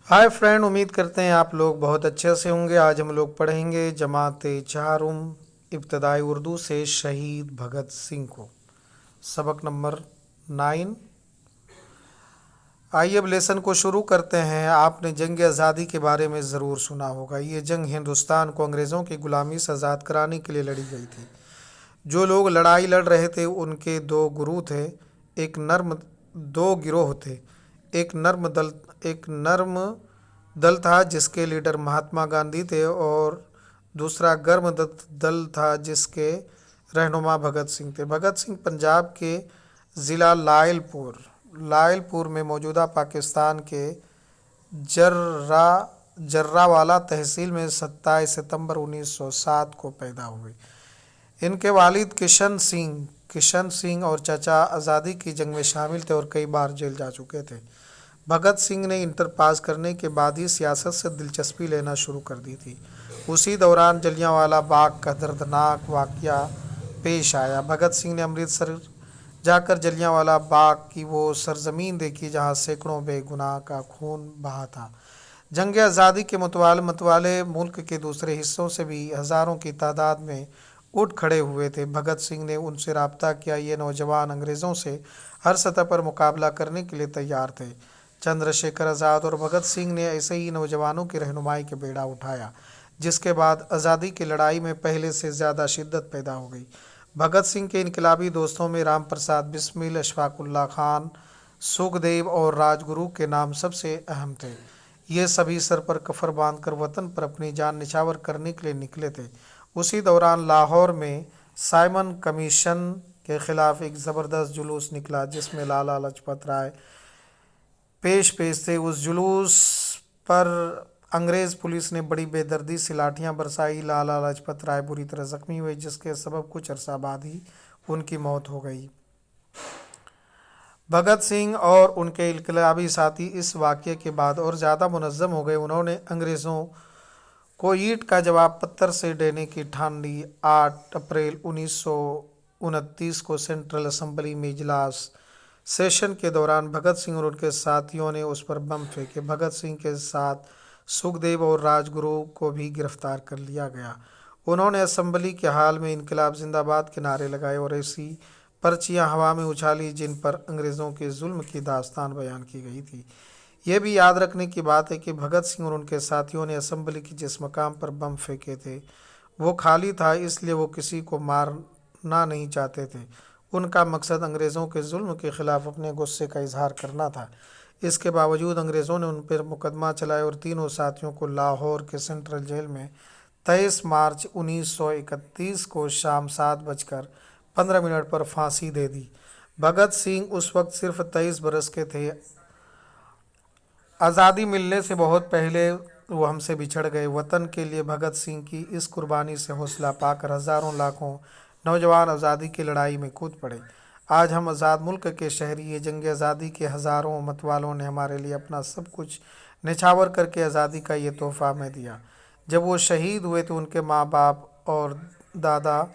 Hi friend, उम्मीद करते हैं आप लोग बहुत अच्छे से होंगे। आज हम लोग पढ़ेंगे जमात चारुम इब्तदाई उर्दू से शहीद भगत सिंह को। सबक नंबर 9। आइए अब लेसन को शुरू करते हैं। आपने जंग आज़ादी के बारे में ज़रूर सुना होगा। ये जंग हिंदुस्तान को अंग्रेज़ों की गुलामी से आज़ाद कराने के लिए लड़ी गई थी। जो लोग लड़ाई लड़ रहे थे उनके दो गुरु थे। एक नर्म दो गिरोह थे। एक नर्म दल था जिसके लीडर महात्मा गांधी थे, और दूसरा गर्म दल था जिसके रहनुमा भगत सिंह थे। भगत सिंह पंजाब के ज़िला लायलपुर में मौजूदा पाकिस्तान के जर्रा जर्रावाला तहसील में 27 सितंबर 1907 को पैदा हुए। इनके वालिद किशन सिंह और चाचा आज़ादी की जंग में शामिल थे और कई बार जेल जा चुके थे। भगत सिंह ने इंटर पास करने के बाद ही सियासत से दिलचस्पी लेना शुरू कर दी थी। उसी दौरान जलियांवाला बाग का दर्दनाक वाकया पेश आया। भगत सिंह ने अमृतसर जाकर जलियांवाला बाग की वो सरजमीन देखी जहां सैकड़ों बेगुनाह का खून बहा था। जंग आज़ादी के मतवाले मुल्क के दूसरे हिस्सों से भी हज़ारों की तादाद में उठ खड़े हुए थे। भगत सिंह ने उनसे रब्ता किया। ये नौजवान अंग्रेज़ों से हर सतह पर मुकाबला करने के लिए तैयार थे। चंद्रशेखर आज़ाद और भगत सिंह ने ऐसे ही नौजवानों की रहनुमाई के बेड़ा उठाया, जिसके बाद आज़ादी की लड़ाई में पहले से ज़्यादा शिद्दत पैदा हो गई। भगत सिंह के इनकलाबी दोस्तों में राम प्रसाद बिस्मिल, अशफाकुल्ला खान, सुखदेव और राजगुरु के नाम सबसे अहम थे। ये सभी सर पर कफर बांधकर वतन पर अपनी जान निछावर करने के लिए निकले थे। उसी दौरान लाहौर में साइमन कमीशन के खिलाफ एक ज़बरदस्त जुलूस निकला जिसमें लाला लाजपत राय पेश थे। उस जुलूस पर अंग्रेज़ पुलिस ने बड़ी बेदर्दी से लाठियां बरसाई। लाला लाजपत राय बुरी तरह जख्मी हुए, जिसके सबब कुछ अरसा बाद ही उनकी मौत हो गई। भगत सिंह और उनके इनकलाबी साथी इस वाक़ये के बाद और ज़्यादा मुनज़्ज़म हो गए। उन्होंने अंग्रेज़ों को ईंट का जवाब पत्थर से देने की ठान ली। 8 अप्रैल 1929 को सेंट्रल असेंबली में इजलास सेशन के दौरान भगत सिंह और उनके साथियों ने उस पर बम फेंके। भगत सिंह के साथ सुखदेव और राजगुरु को भी गिरफ्तार कर लिया गया। उन्होंने असेंबली के हाल में इनकलाब जिंदाबाद के नारे लगाए और ऐसी पर्चियां हवा में उछाली जिन पर अंग्रेज़ों के जुल्म की दास्तान बयान की गई थी। यह भी याद रखने की बात है कि भगत सिंह और उनके साथियों ने असेंबली की जिस मकाम पर बम फेंके थे वो खाली था, इसलिए वो किसी को मारना नहीं चाहते थे। उनका मकसद अंग्रेज़ों के जुल्म के खिलाफ अपने गुस्से का इजहार करना था। इसके बावजूद अंग्रेज़ों ने उन पर मुकदमा चलाया और तीनों साथियों को लाहौर के सेंट्रल जेल में 23 मार्च 1931 को शाम 7:15 पर फांसी दे दी। भगत सिंह उस वक्त सिर्फ 23 बरस के थे। आज़ादी मिलने से बहुत पहले वो हमसे बिछड़ गए। वतन के लिए भगत सिंह की इस कुर्बानी से हौसला पाकर हज़ारों लाखों नौजवान आज़ादी की लड़ाई में कूद पड़े। आज हम आज़ाद मुल्क के शहरी हैं। जंग आज़ादी के हज़ारों मतवालों ने हमारे लिए अपना सब कुछ निछावर करके आज़ादी का ये तोहफ़ा हमें दिया। जब वो शहीद हुए तो उनके माँ बाप और दादा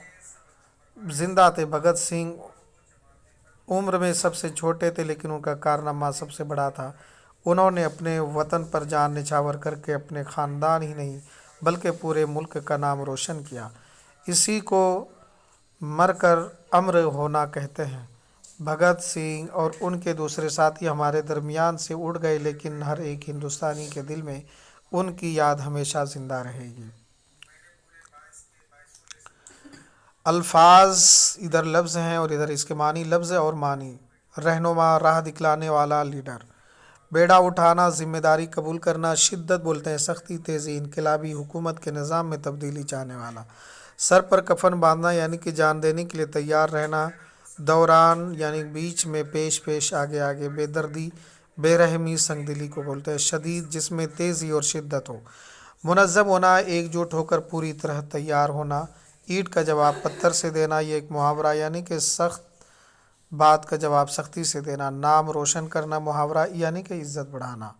जिंदा थे। भगत सिंह उम्र में सबसे छोटे थे, लेकिन उनका कारनामा सबसे बड़ा था। उन्होंने अपने वतन पर जान निछावर करके अपने ख़ानदान ही नहीं बल्कि पूरे मुल्क का नाम रोशन किया। इसी को मरकर अमर होना कहते हैं। भगत सिंह और उनके दूसरे साथी हमारे दरमियान से उड़ गए, लेकिन हर एक हिंदुस्तानी के दिल में उनकी याद हमेशा ज़िंदा रहेगी। अल्फाज इधर लफ्ज़ हैं और इधर इसके मानी लफ्ज़ और मानी। रहनुमा, राह दिखलाने वाला, लीडर। बेड़ा उठाना, जिम्मेदारी कबूल करना। शिद्दत बोलते हैं सख्ती, तेज़ी, इनकलाबी हुकूमत के निज़ाम में तब्दीली चाहने वाला। सर पर कफन बांधना यानी कि जान देने के लिए तैयार रहना। दौरान यानी बीच में, पेश पेश, आगे आगे। बेदर्दी, बेरहमी, संगदिली को बोलते हैं। शदीद, जिसमें तेज़ी और शिद्दत हो। मुनज़्ज़म होना, एकजुट होकर पूरी तरह तैयार होना। ईंट का जवाब पत्थर से देना, ये एक मुहावरा यानी कि सख्त बात का जवाब सख्ती से देना। नाम रोशन करना, मुहावरा यानी कि इज्जत बढ़ाना।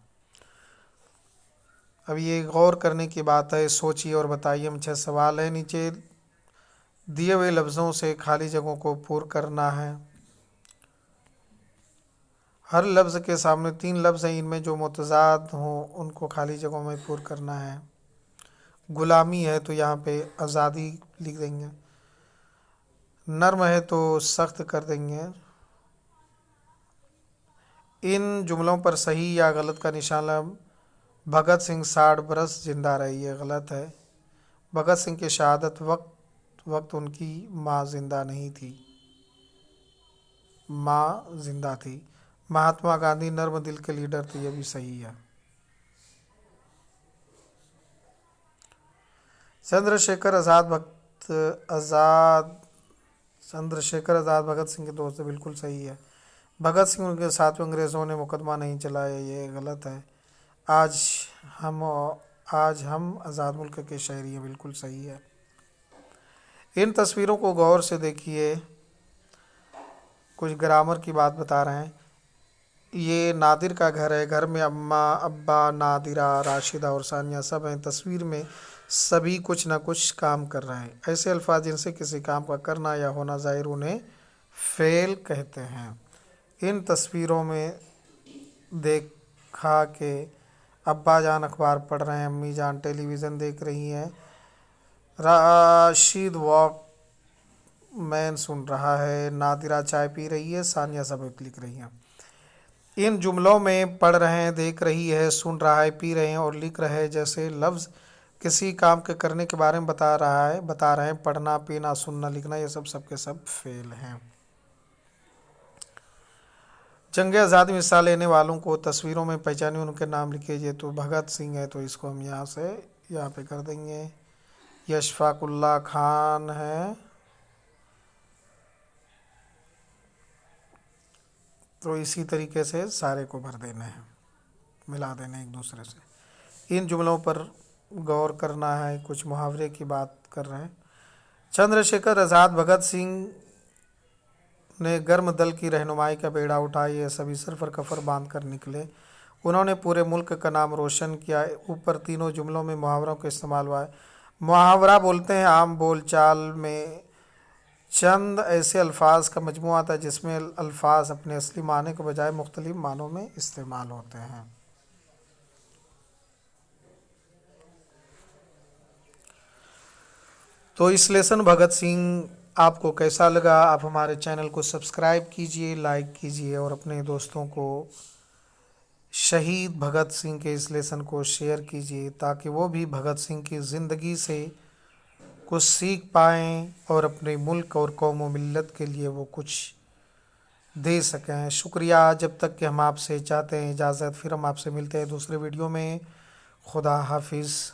अब ये गौर करने की बात है। सोचिए और बताइए। हम 6 सवाल है, नीचे दिए हुए लफ्ज़ों से खाली जगहों को पूर्ण करना है। ہر لفظ کے سامنے 3 لفظ ہیں، ان میں جو متضاد ہوں ان کو خالی جگہوں میں پر کرنا ہے۔ غلامی ہے تو یہاں پہ آزادی لکھ دیں گے، نرم ہے تو سخت کر دیں گے۔ ان جملوں پر صحیح یا غلط کا نشان لگائیں۔ بھگت سنگھ 60 برس زندہ رہے، یہ غلط ہے۔ بھگت سنگھ کی شہادت وقت ان کی ماں زندہ نہیں تھی، ماں زندہ تھی۔ مہاتما گاندھی نرم دل کے لیڈر تھے، یہ بھی صحیح ہے۔ چندر شیکھر آزاد بھگت سنگھ کے دوست تھے، بالکل صحیح ہے۔ بھگت سنگھ ان کے ساتھ انگریزوں نے مقدمہ نہیں چلایا، یہ غلط ہے۔ آج ہم آزاد ملک کے شہری ہیں، بالکل صحیح ہے۔ ان تصویروں کو غور سے دیکھیے، کچھ گرامر کی بات بتا رہے ہیں۔ یہ نادر کا گھر ہے، گھر میں اماں، ابا، نادرہ، راشدہ اور ثانیہ سب ہیں۔ تصویر میں سبھی کچھ نہ کچھ کام کر رہے ہیں۔ ایسے الفاظ جن سے کسی کام کا کرنا یا ہونا ظاہر انہیں فعل کہتے ہیں۔ ان تصویروں میں دیکھا کہ ابا جان اخبار پڑھ رہے ہیں، امی جان ٹیلی ویژن دیکھ رہی ہیں، راشد واک مین سن رہا ہے، نادرہ چائے پی رہی ہے، ثانیہ سبق لکھ رہی ہیں۔ ان جملوں میں پڑھ رہے ہیں، دیکھ رہی ہے، سن رہا ہے، پی رہے ہیں اور لکھ رہے ہیں جیسے لفظ کسی کام کے کرنے کے بارے میں بتا رہے ہیں۔ پڑھنا، پینا، سننا، لکھنا، یہ سب کے سب فعل ہیں۔ جنگ آزادی میں حصہ لینے والوں کو تصویروں میں پہچانے، ان کے نام لکھے جائے تو بھگت سنگھ ہے تو اس کو ہم یہاں پہ کر دیں گے۔ اشفاق اللہ خان ہے تو اسی طریقے سے سارے کو بھر دینا ہے، ملا دینا ایک دوسرے سے۔ ان جملوں پر غور کرنا ہے، کچھ محاورے کی بات کر رہے ہیں۔ چندر شیکھر آزاد بھگت سنگھ نے گرم دل کی رہنمائی کا بیڑا اٹھایا، یہ سبھی سر پر کفر باندھ کر نکلے، انہوں نے پورے ملک کا نام روشن کیا۔ اوپر تینوں جملوں میں محاوروں کا استعمال ہوا ہے۔ محاورہ بولتے ہیں عام بول چال میں چند ایسے الفاظ کا مجموعہ تھا جس میں الفاظ اپنے اصلی معنی کے بجائے مختلف معنوں میں استعمال ہوتے ہیں۔ تو اس لیسن بھگت سنگھ آپ کو کیسا لگا؟ آپ ہمارے چینل کو سبسکرائب کیجئے، لائک کیجئے اور اپنے دوستوں کو شہید بھگت سنگھ کے اس لیسن کو شیئر کیجئے تاکہ وہ بھی بھگت سنگھ کی زندگی سے کچھ سیکھ پائیں اور اپنے ملک اور قوم و ملت کے لیے وہ کچھ دے سکیں۔ شکریہ۔ جب تک کہ ہم آپ سے چاہتے ہیں اجازت، پھر ہم آپ سے ملتے ہیں دوسرے ویڈیو میں۔ خدا حافظ۔